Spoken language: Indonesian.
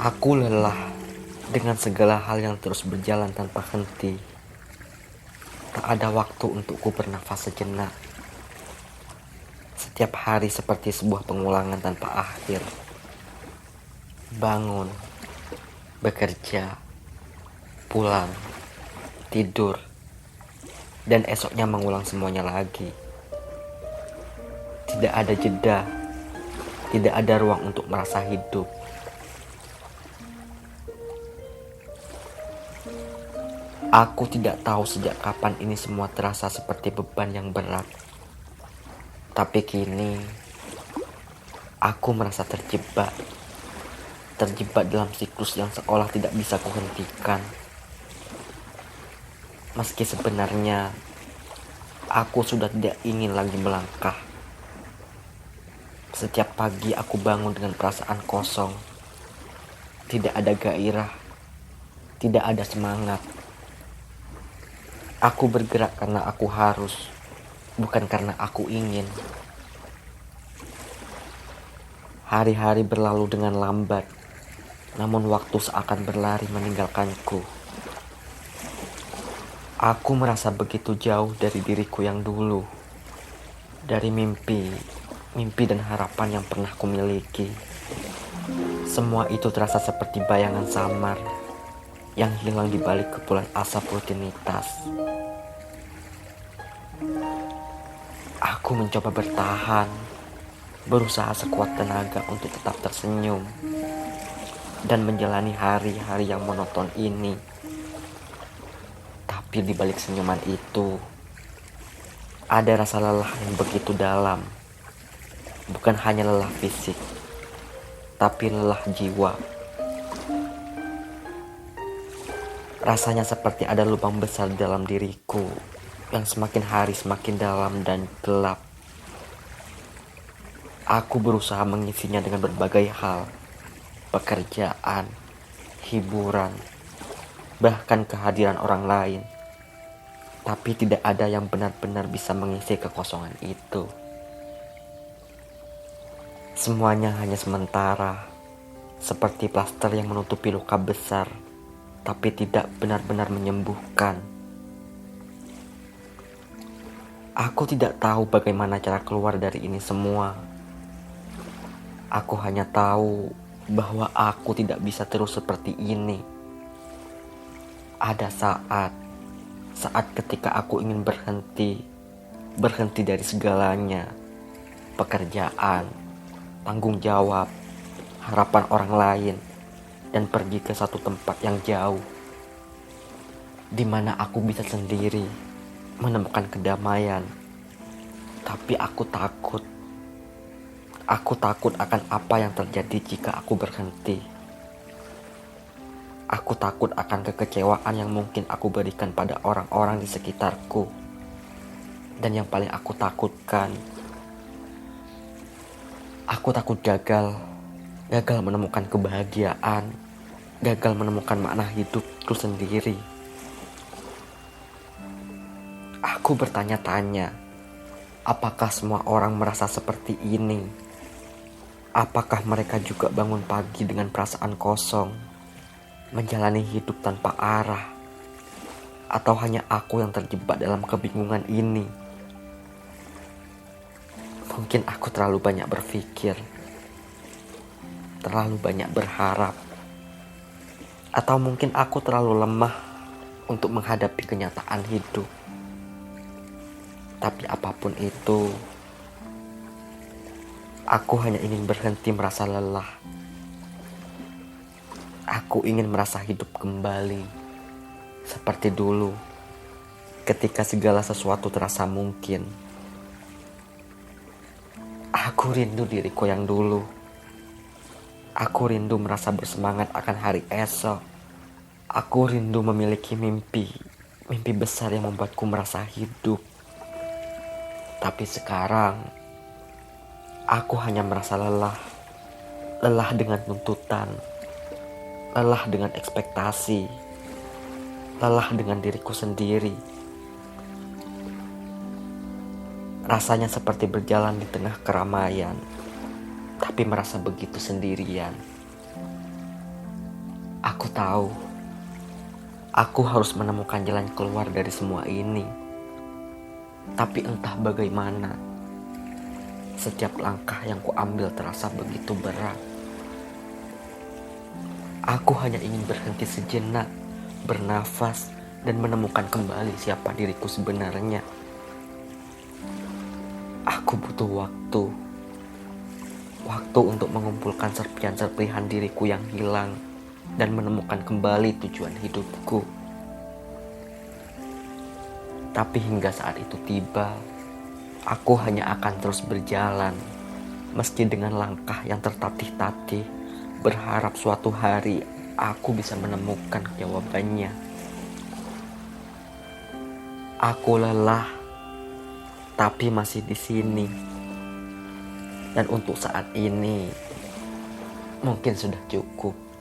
Aku lelah dengan segala hal yang terus berjalan tanpa henti. Tak ada waktu untukku bernafas sejenak. Setiap hari seperti sebuah pengulangan tanpa akhir. Bangun, bekerja, pulang, tidur, dan esoknya mengulang semuanya lagi. Tidak ada jeda, tidak ada ruang untuk merasa hidup. Aku tidak tahu sejak kapan ini semua terasa seperti beban yang berat. Tapi kini, aku merasa terjebak. Terjebak dalam siklus yang seolah tidak bisa kuhentikan. Meski sebenarnya, aku sudah tidak ingin lagi melangkah. Setiap pagi aku bangun dengan perasaan kosong. Tidak ada gairah, tidak ada semangat. Aku bergerak karena aku harus, bukan karena aku ingin. Hari-hari berlalu dengan lambat, namun waktu seakan berlari meninggalkanku. Aku merasa begitu jauh dari diriku yang dulu, dari mimpi dan harapan yang pernah kumiliki. Semua itu terasa seperti bayangan samar yang hilang di balik kepulan asap rutinitas. Aku mencoba bertahan, berusaha sekuat tenaga untuk tetap tersenyum dan menjalani hari-hari yang monoton ini. Tapi di balik senyuman itu, ada rasa lelah yang begitu dalam. Bukan hanya lelah fisik, tapi lelah jiwa. Rasanya seperti ada lubang besar di dalam diriku yang semakin hari semakin dalam dan gelap. Aku berusaha mengisinya dengan berbagai hal, pekerjaan, hiburan, bahkan kehadiran orang lain. Tapi tidak ada yang benar-benar bisa mengisi kekosongan itu. Semuanya hanya sementara, seperti plaster yang menutupi luka besar, tapi tidak benar-benar menyembuhkan. Aku tidak tahu bagaimana cara keluar dari ini semua. Aku hanya tahu bahwa aku tidak bisa terus seperti ini. Ada saat ketika aku ingin berhenti dari segalanya. Pekerjaan, tanggung jawab, harapan orang lain, dan pergi ke satu tempat yang jauh, di mana aku bisa sendiri menemukan kedamaian. Tapi aku takut. Aku takut akan apa yang terjadi jika aku berhenti. Aku takut akan kekecewaan yang mungkin aku berikan pada orang-orang di sekitarku. Dan yang paling aku takutkan, aku takut gagal menemukan kebahagiaan, gagal menemukan makna hidupku sendiri. Aku bertanya-tanya, apakah semua orang merasa seperti ini? Apakah mereka juga bangun pagi dengan perasaan kosong, menjalani hidup tanpa arah? Atau hanya aku yang terjebak dalam kebingungan ini? Mungkin aku terlalu banyak berpikir, terlalu banyak berharap, atau mungkin aku terlalu lemah untuk menghadapi kenyataan hidup. Tapi apapun itu, aku hanya ingin berhenti merasa lelah. Aku ingin merasa hidup kembali, seperti dulu, ketika segala sesuatu terasa mungkin. Aku rindu diriku yang dulu. Aku rindu merasa bersemangat akan hari esok. Aku rindu memiliki mimpi besar yang membuatku merasa hidup. Tapi sekarang, aku hanya merasa lelah. Lelah dengan tuntutan. Lelah dengan ekspektasi. Lelah dengan diriku sendiri. Rasanya seperti berjalan di tengah keramaian, tapi merasa begitu sendirian. Aku tahu, aku harus menemukan jalan keluar dari semua ini. Tapi entah bagaimana, setiap langkah yang kuambil terasa begitu berat. Aku hanya ingin berhenti sejenak, bernafas, dan menemukan kembali siapa diriku sebenarnya. Aku butuh waktu untuk mengumpulkan serpihan-serpihan diriku yang hilang dan menemukan kembali tujuan hidupku. Tapi hingga saat itu tiba, aku hanya akan terus berjalan, meski dengan langkah yang tertatih-tatih, berharap suatu hari aku bisa menemukan jawabannya. Aku lelah, tapi masih di sini. Dan untuk saat ini, mungkin sudah cukup.